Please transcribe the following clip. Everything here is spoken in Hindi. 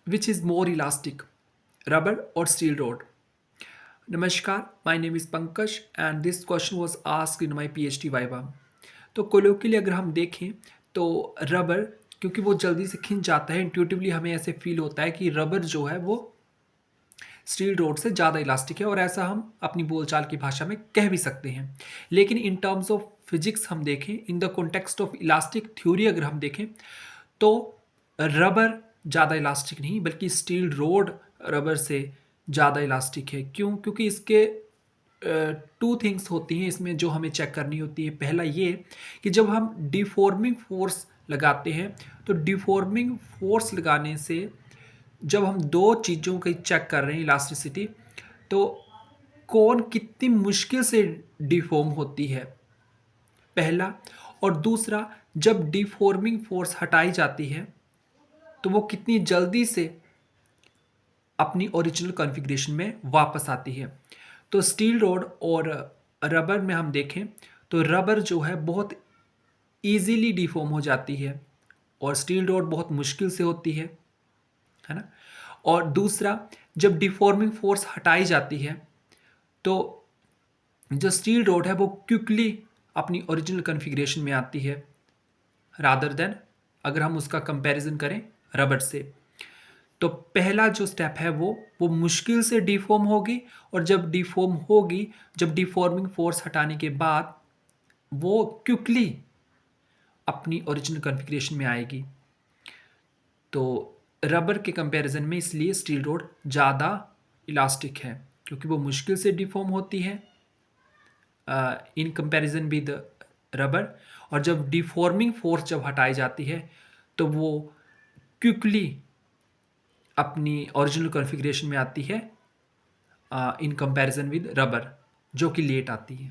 Which is more elastic, rubber or steel rod? Namaskar, my name is Pankaj and this question was asked in my PhD viva. तो कोलोquially अगर हम देखें तो रबर, क्योंकि वो जल्दी से खिंच जाता है, इंट्यूटिवली हमें ऐसे फील होता है कि रबर जो है वो स्टील रोड से ज़्यादा इलास्टिक है, और ऐसा हम अपनी बोलचाल की भाषा में कह भी सकते हैं। लेकिन इन टर्म्स ऑफ फिजिक्स हम देखें, in the context of elastic theory अगर हम देखें, तो रबर ज़्यादा इलास्टिक नहीं बल्कि स्टील रोड रबर से ज़्यादा इलास्टिक है। क्यों? क्योंकि इसके टू थिंग्स होती हैं इसमें जो हमें चेक करनी होती है। पहला ये कि जब हम डिफॉर्मिंग फोर्स लगाते हैं, तो डिफॉर्मिंग फोर्स लगाने से जब हम दो चीज़ों की चेक कर रहे हैं इलास्टिसिटी, तो कौन कितनी मुश्किल से डिफॉर्म होती है, पहला। और दूसरा, जब डिफॉर्मिंग फोर्स हटाई जाती है तो वो कितनी जल्दी से अपनी ओरिजिनल कॉन्फ़िगरेशन में वापस आती है। तो स्टील रॉड और रबर में हम देखें तो रबर जो है बहुत ईज़िली डिफ़ॉर्म हो जाती है और स्टील रॉड बहुत मुश्किल से होती है ना? और दूसरा, जब डिफ़ॉर्मिंग फ़ोर्स हटाई जाती है तो जो स्टील रॉड है वो क्विकली अपनी ओरिजिनल कॉन्फ़िगरेशन में आती है, रादर देन अगर हम उसका कंपैरिजन करें रबर से। तो पहला जो स्टेप है वो मुश्किल से डिफॉर्म होगी, और जब डिफॉर्म होगी, जब डिफॉर्मिंग फोर्स हटाने के बाद वो क्विकली अपनी ओरिजिनल कॉन्फ़िगरेशन में आएगी। तो रबर के कंपैरिजन में इसलिए स्टील रॉड ज़्यादा इलास्टिक है, क्योंकि वो मुश्किल से डिफॉर्म होती है इन कंपैरिजन विद रबर। और जब डिफॉर्मिंग फोर्स जब हटाई जाती है तो वो क्विकली अपनी ओरिजिनल कॉन्फ़िगरेशन में आती है इन कंपैरिजन विद रबर, जो कि लेट आती है।